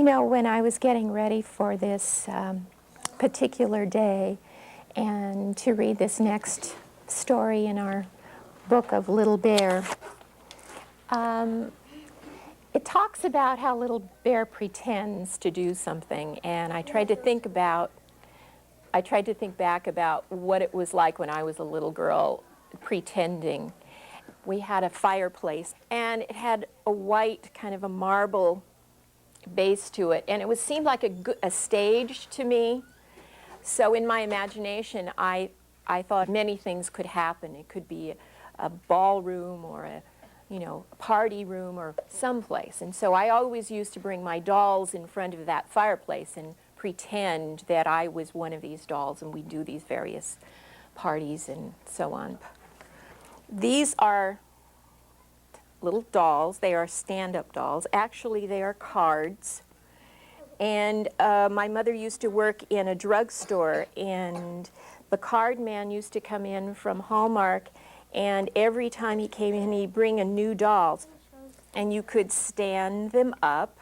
You know, when I was getting ready for this particular day and to read this next story in our book of Little Bear, it talks about how Little Bear pretends to do something, and I tried to think back about what it was like when I was a little girl pretending. We had a fireplace, and it had a white, kind of a marble base to it, and it seemed like a stage to me. So in my imagination, I thought many things could happen. It could be a ballroom or a party room or someplace. And so I always used to bring my dolls in front of that fireplace and pretend that I was one of these dolls, and we'd do these various parties and so on. These are little dolls. They are stand-up dolls. Actually, they are cards. And my mother used to work in a drugstore, and the card man used to come in from Hallmark, and every time he came in, he'd bring a new doll, and you could stand them up,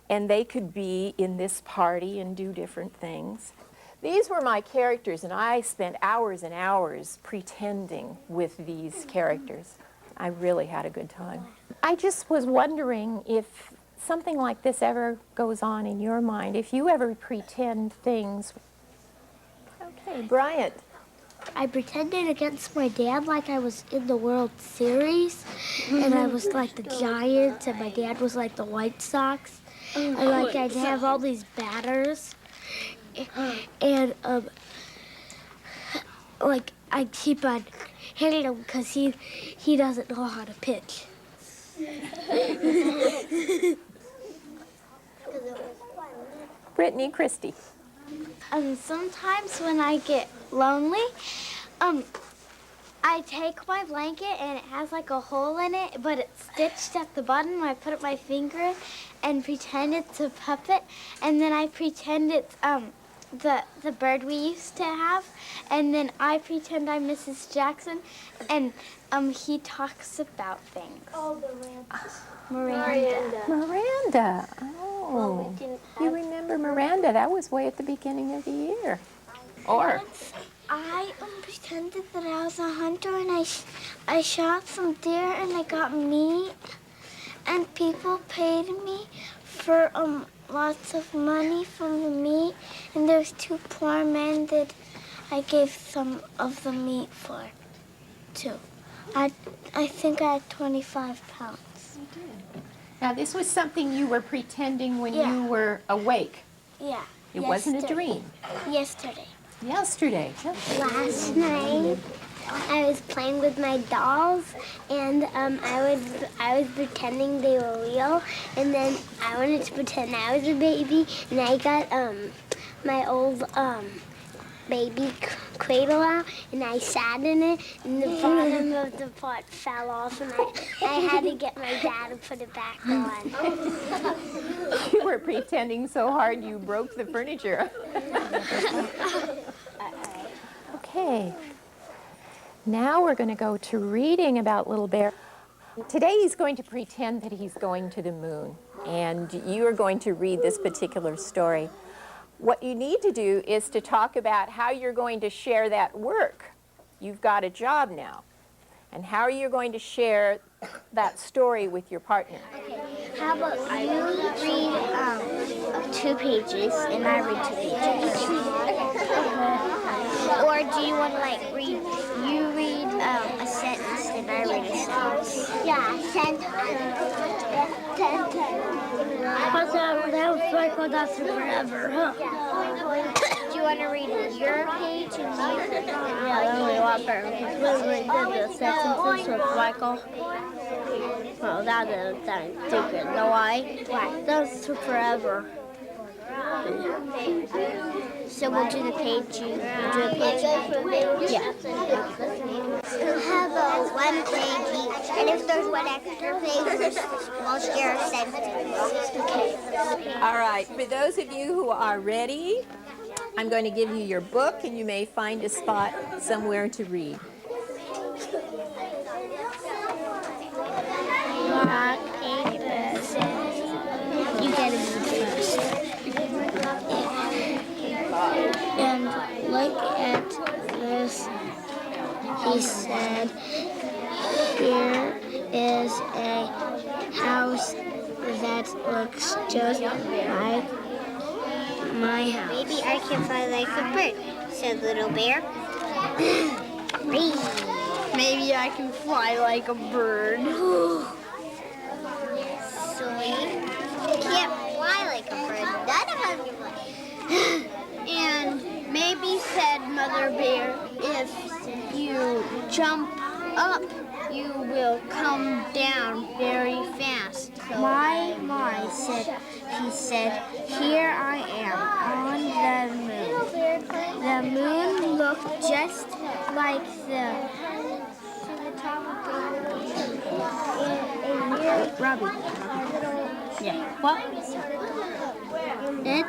and they could be in this party and do different things. These were my characters, and I spent hours and hours pretending with these characters. I really had a good time. I just was wondering if something like this ever goes on in your mind, if you ever pretend things. Okay, Bryant. I pretended against my dad like I was in the World Series, and I was like the Giants, and my dad was like the White Sox, and like I'd have all these batters, and like I'd keep on hitting him because he doesn't know how to pitch. Brittany Christie. Sometimes when I get lonely, I take my blanket and it has like a hole in it, but it's stitched at the bottom. I put up my finger in and pretend it's a puppet, and then I pretend it's the bird we used to have, and then I pretend I'm Mrs. Jackson, and he talks about things. Oh, Miranda. Miranda. Oh, you remember Miranda? That was way at the beginning of the year. Or I pretended that I was a hunter, and I shot some deer, and I got meat, and people paid me for lots of money from the meat, and there's two poor men that I gave some of the meat for, too. I think I had 25 pounds. you did. Now this was something you were pretending when you were awake. Yeah. It wasn't a dream. Yesterday. Yesterday. Last night, I was playing with my dolls, and I was pretending they were real, and then I wanted to pretend I was a baby, and I got my old baby cradle out, and I sat in it, and the bottom of the pot fell off, and I had to get my dad to put it back on. You were pretending so hard you broke the furniture. Okay. Now we're going to go to reading about Little Bear. Today he's going to pretend that he's going to the moon, and you are going to read this particular story. What you need to do is to talk about how you're going to share that work. You've got a job now. And how are you going to share that story with your partner? Okay. How about you read 2 pages and I read 2 pages? Or do you want to read a sentence and I read a sentence? Yeah, sentence. That was like what that's forever, huh? Do you want to read your page and me? Yeah, that would be a lot better because we did the sentences with Michael. Well, that didn't do good. Know why? Why? That was forever. So we'll do the page. You do the page. Yeah. We'll have one page each, and if there's one extra page, we'll share a sentence. Okay. All right. For those of you who are ready, I'm going to give you your book, and you may find a spot somewhere to read. Rock, paper, scissors. You get it. look at this. He said, here is a house that looks just like my house. Maybe I can fly like a bird, said Little Bear. Maybe I can fly like a bird. Silly. You can't fly like a bird. None of us can fly. And maybe, said Mother Bear, if you jump up, you will come down very fast. My, he said, here I am on the moon. The moon looked just like Robbie. Yeah. What? It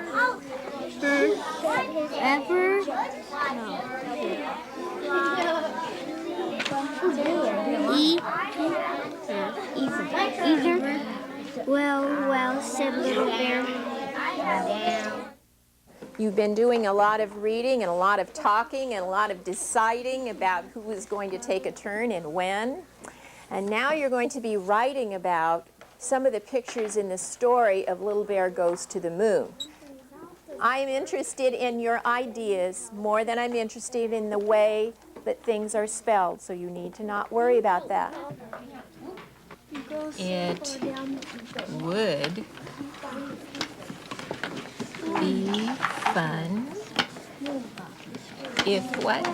ever either. Well, said Little Bear. You've been doing a lot of reading and a lot of talking and a lot of deciding about who is going to take a turn and when. And now you're going to be writing about some of the pictures in the story of Little Bear Goes to the Moon. I am interested in your ideas more than I'm interested in the way that things are spelled, so you need to not worry about that. It would be fun if what?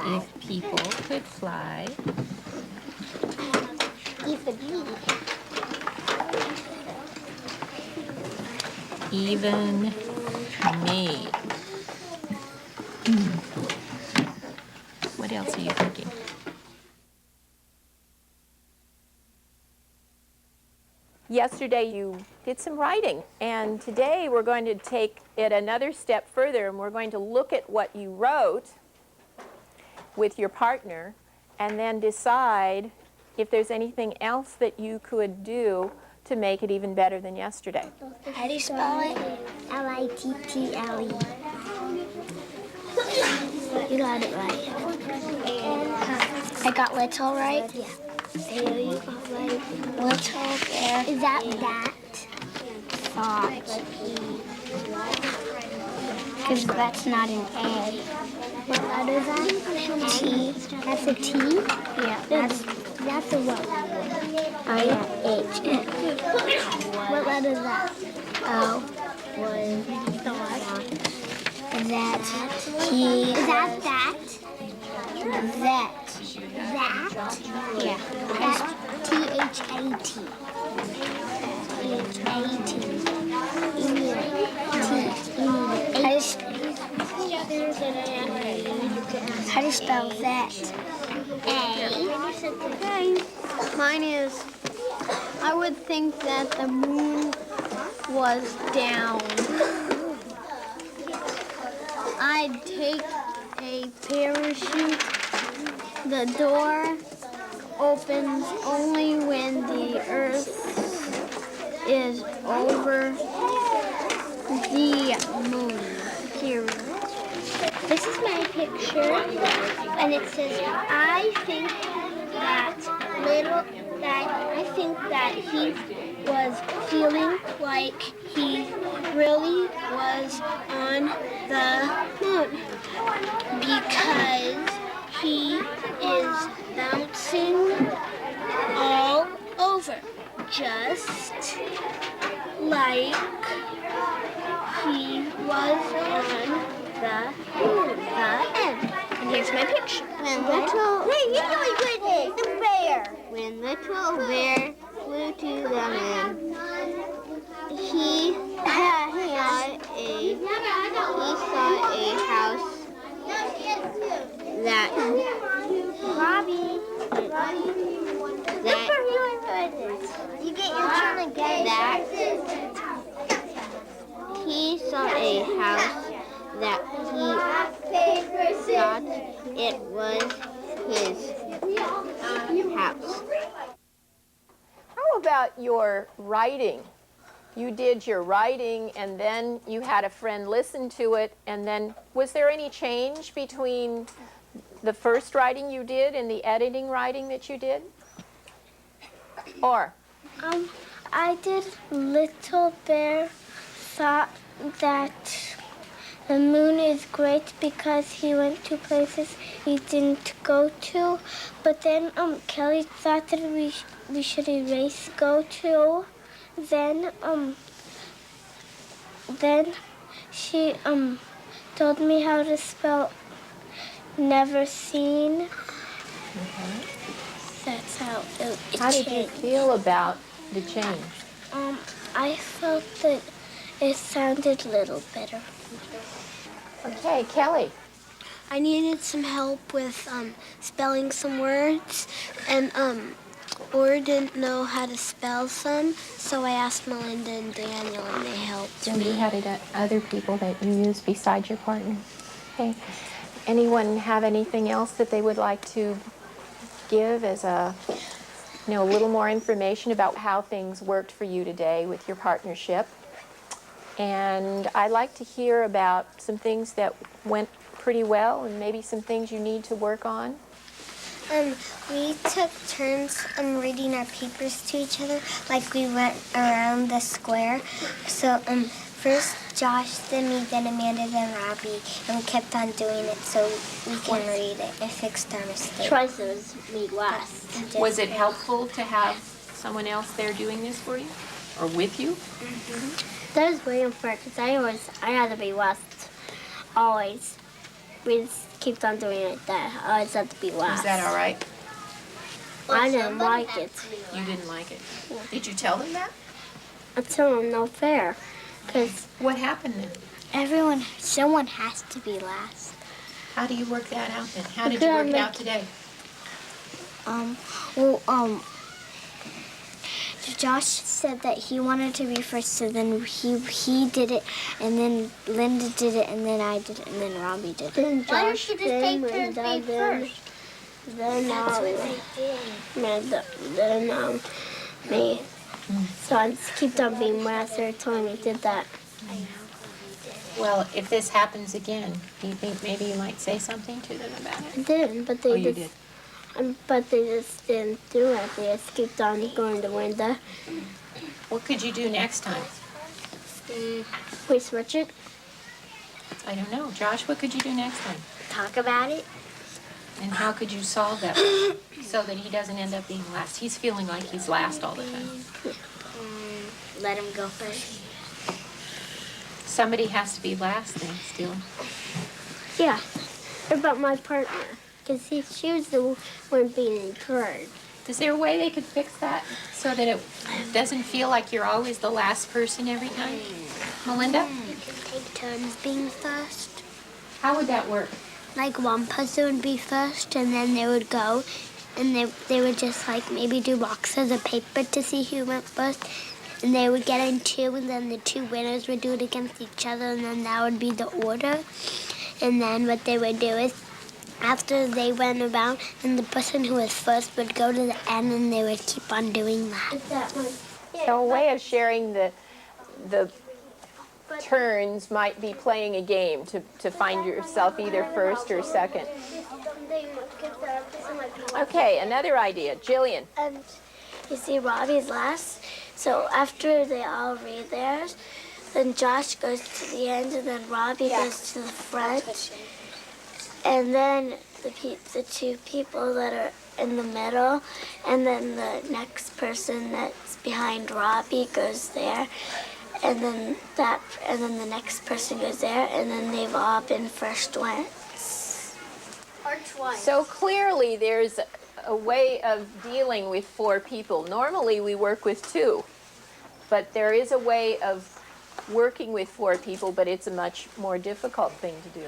If people could fly. Even me. What else are you thinking? Yesterday you did some writing, and today we're going to take it another step further, and we're going to look at what you wrote with your partner and then decide if there's anything else that you could do to make it even better than yesterday. How do you spell it? Little. You got it right. I got little right? Yeah. You got right. Little Bear. Is that thought? Because that's not an A. What letter is that? T. That's a T? Yeah. That's a what? Oh yeah, H. What letter is that? O. Is that T? Is that? That? Yeah. That's T-H-A-T. How do you spell that? A. Mine is, I would think that the moon was down. I'd take a parachute. The door opens only when the earth is over the moon. Period. This is my picture, and it says, I think that he was feeling like he really was on the moon because he is bouncing all over, just like he was on the moon. The end. And here's my picture. When Little Bear flew to the moon, he saw a house that You get your turn again. he saw a house that he thought it was his house. How about your writing you did your writing, and then you had a friend listen to it, and then was there any change between the first writing you did and the editing writing that you did? Or? I did Little Bear thought that the moon is great because he went to places he didn't go to. But then Kelly thought that we should erase go to. Then she told me how to spell never seen. That's how it How did you changed. feel about the change? I felt that it sounded a little better. Okay, Kelly. I needed some help with spelling some words, and Or didn't know how to spell some, so I asked Melinda and Daniel, and they helped So you me. had other people that you used besides your partner. Okay. Anyone have anything else that they would like to give as a little more information about how things worked for you today with your partnership? And I'd like to hear about some things that went pretty well and maybe some things you need to work on. We took turns reading our papers to each other, like we went around the square. So first Josh, then me, then Amanda, then Robbie, and we kept on doing it so we can read it and fixed our mistakes. Twice it was me last. Was it helpful to have someone else there doing this for you or with you? That was very important because I had to be last. Always. We just kept on doing it like that. I always had to be last. Is that all right? I didn't like it. You didn't like it. Did you tell them that? I told them no fair. Because What happened then? Someone has to be last. How do you work that out then? How did you work it out today? Josh said that he wanted to be first, so then he did it, and then Linda did it, and then I did it, and then Robbie did it. then Why don't Josh, you just then take turns Linda, being then, first? then That's what they did. Amanda, then me. So I just kept on being last every time we did that. Well, if this happens again, do you think maybe you might say something to them about it? I didn't, but they Oh, you just, did. but they just didn't do it. They just kept on going to Linda. What could you do next time? We switch it. I don't know. Josh, what could you do next time? Talk about it. And how could you solve that so that he doesn't end up being last? He's feeling like he's last all the time. Let him go first. Somebody has to be last then still. Yeah. What about my partner? Because she was the one being encouraged. Is there a way they could fix that so that it doesn't feel like you're always the last person every time? Melinda? You can take turns being first. How would that work? Like one person would be first, and then they would go, and they would just like maybe do boxes of paper to see who went first. And they would get in two, and then the two winners would do it against each other, and then that would be the order. And then what they would do is, after they went around, and the person who was first would go to the end, and they would keep on doing that. So a way of sharing the turns might be playing a game to find yourself either first or second. Okay, another idea. Jillian. You see, Robbie's last. So after they all read theirs, then Josh goes to the end, and then Robbie goes to the front. And then the two people that are in the middle, and then the next person that's behind Robbie goes there, and then the next person goes there, and then they've all been first once. Or twice. So clearly there's a way of dealing with 4 people. Normally we work with 2, but there is a way of working with 4 people, but it's a much more difficult thing to do.